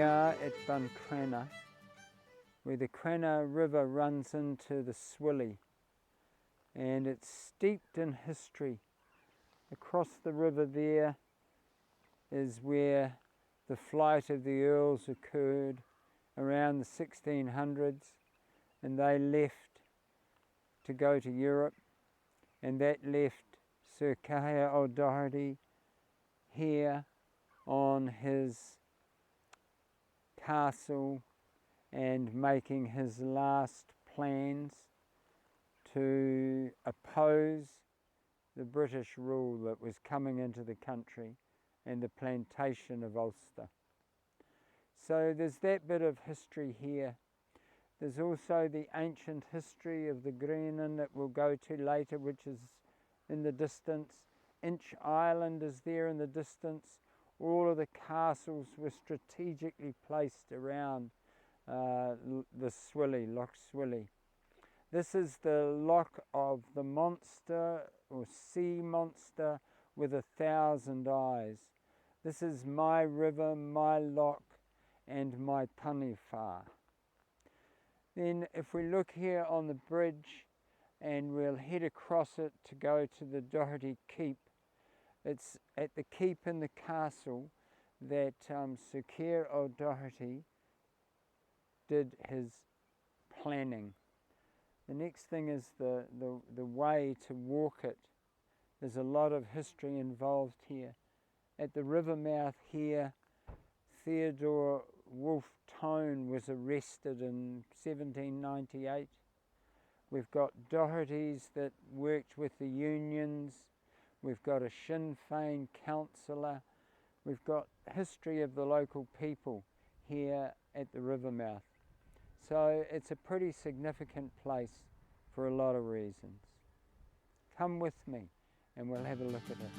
are at Buncrana, where the Crana River runs into the Swilly, and it's steeped in history. Across the river there is where the flight of the Earls occurred around the 1600s, and they left to go to Europe, and that left Sir Cahir O'Doherty here on his castle and making his last plans to oppose the British rule that was coming into the country and the plantation of Ulster. So there's that bit of history here. There's also the ancient history of the Greenan that we'll go to later, which is in the distance. Inch Island is there in the distance. All of the castles were strategically placed around the Swilly, Loch Swilly. This is the loch of the monster or sea monster with 1,000 eyes. This is my river, my loch, and my Taniwha. Then if we look here on the bridge, and we'll head across it to go to the Doherty Keep. It's at the keep in the castle that Sir Cahir O'Doherty did his planning. The next thing is the way to walk it. There's a lot of history involved here. At the river mouth here, Theodore Wolfe Tone was arrested in 1798. We've got Dohertys that worked with the unions. We've got a Sinn Féin councillor. We've got history of the local people here at the river mouth. So it's a pretty significant place for a lot of reasons. Come with me and we'll have a look at it.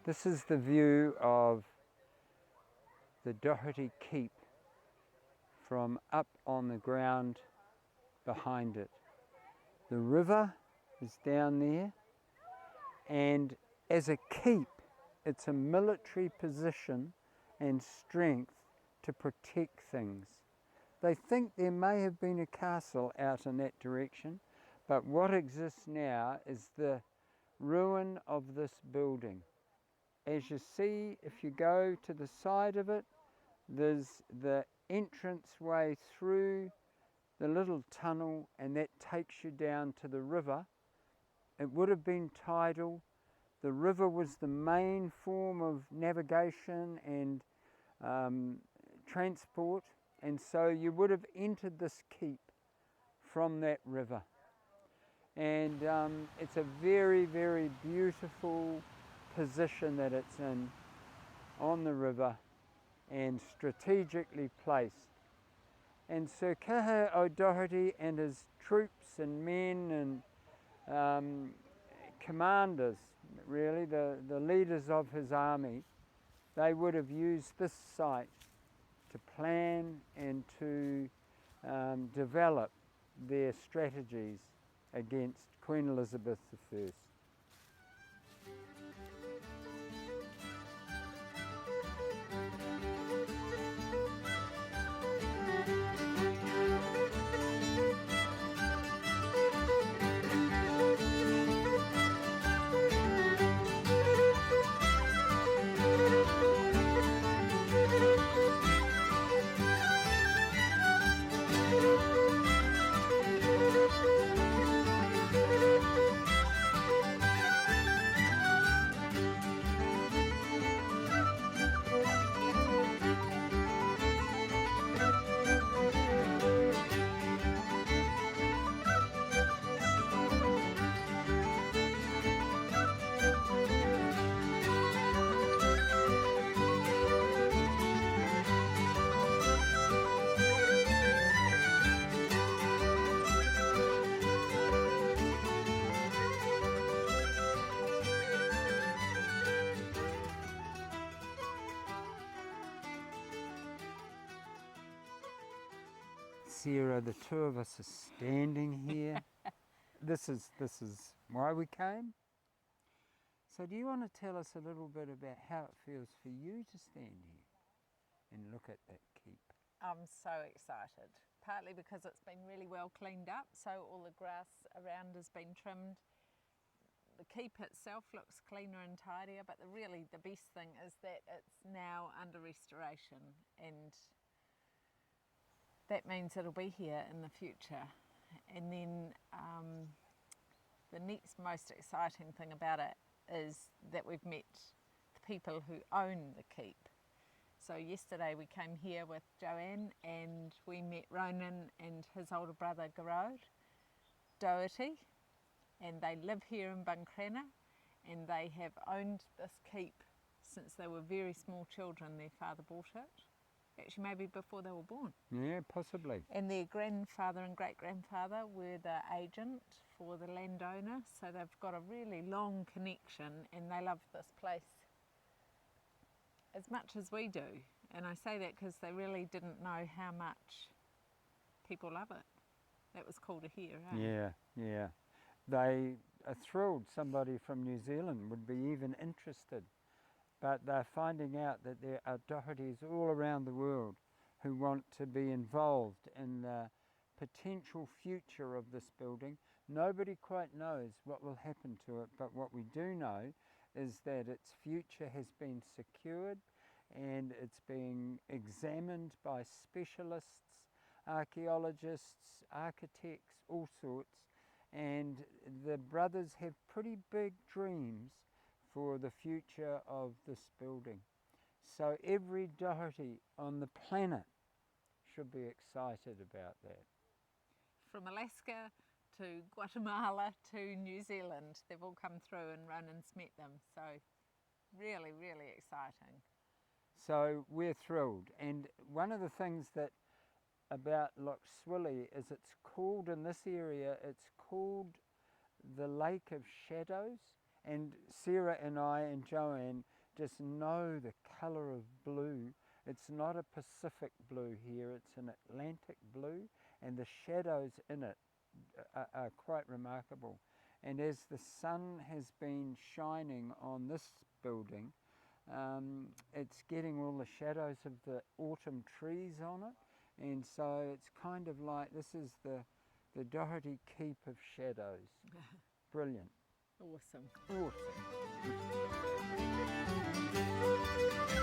This is the view of the Doherty Keep from up on the ground behind it. The river is down there, and as a keep, it's a military position and strength to protect things. They think there may have been a castle out in that direction, but what exists now is the ruin of this building. As you see, if you go to the side of it, there's the entranceway through the little tunnel, and that takes you down to the river. It would have been tidal. The river was the main form of navigation and transport, and so you would have entered this keep from that river. And it's a very, very beautiful position that it's in on the river and strategically placed. And Sir Cahir O'Doherty and his troops and men and commanders, really, the leaders of his army, they would have used this site to plan and to develop their strategies against Queen Elizabeth I. Sarah, the two of us are standing here. This is why we came. So do you want to tell us a little bit about how it feels for you to stand here and look at that keep? I'm so excited, partly because it's been really well cleaned up, so all the grass around has been trimmed. The keep itself looks cleaner and tidier, but really the best thing is that it's now under restoration, and that means it'll be here in the future. And then the next most exciting thing about it is that we've met the people who own the keep. So yesterday we came here with Joanne and we met Ronan and his older brother Gerard Doherty, and they live here in Buncrana, and they have owned this keep since they were very small children. Their father bought it. Actually, maybe before they were born. Yeah, possibly. And their grandfather and great-grandfather were the agent for the landowner, so they've got a really long connection, and they love this place as much as we do. And I say that because they really didn't know how much people love it. That was cool to hear, eh? Yeah, yeah. They are thrilled somebody from New Zealand would be even interested. But they're finding out that there are Dohertys all around the world who want to be involved in the potential future of this building. Nobody quite knows what will happen to it, but what we do know is that its future has been secured and it's being examined by specialists, archaeologists, architects, all sorts, and the brothers have pretty big dreams for the future of this building. So every Doherty on the planet should be excited about that. From Alaska to Guatemala to New Zealand, they've all come through and Ronan's met them. So really, really exciting. So we're thrilled. And one of the things that about Loch Swilly is it's called in this area, it's called the Lake of Shadows. And Sarah and I and Joanne just know the colour of blue It's not a Pacific blue here, it's an Atlantic blue, and the shadows in it are quite remarkable. And as the sun has been shining on this building, it's getting all the shadows of the autumn trees on it, and so it's kind of like, this is the Doherty Keep of shadows. Brilliant. Awesome. Awesome.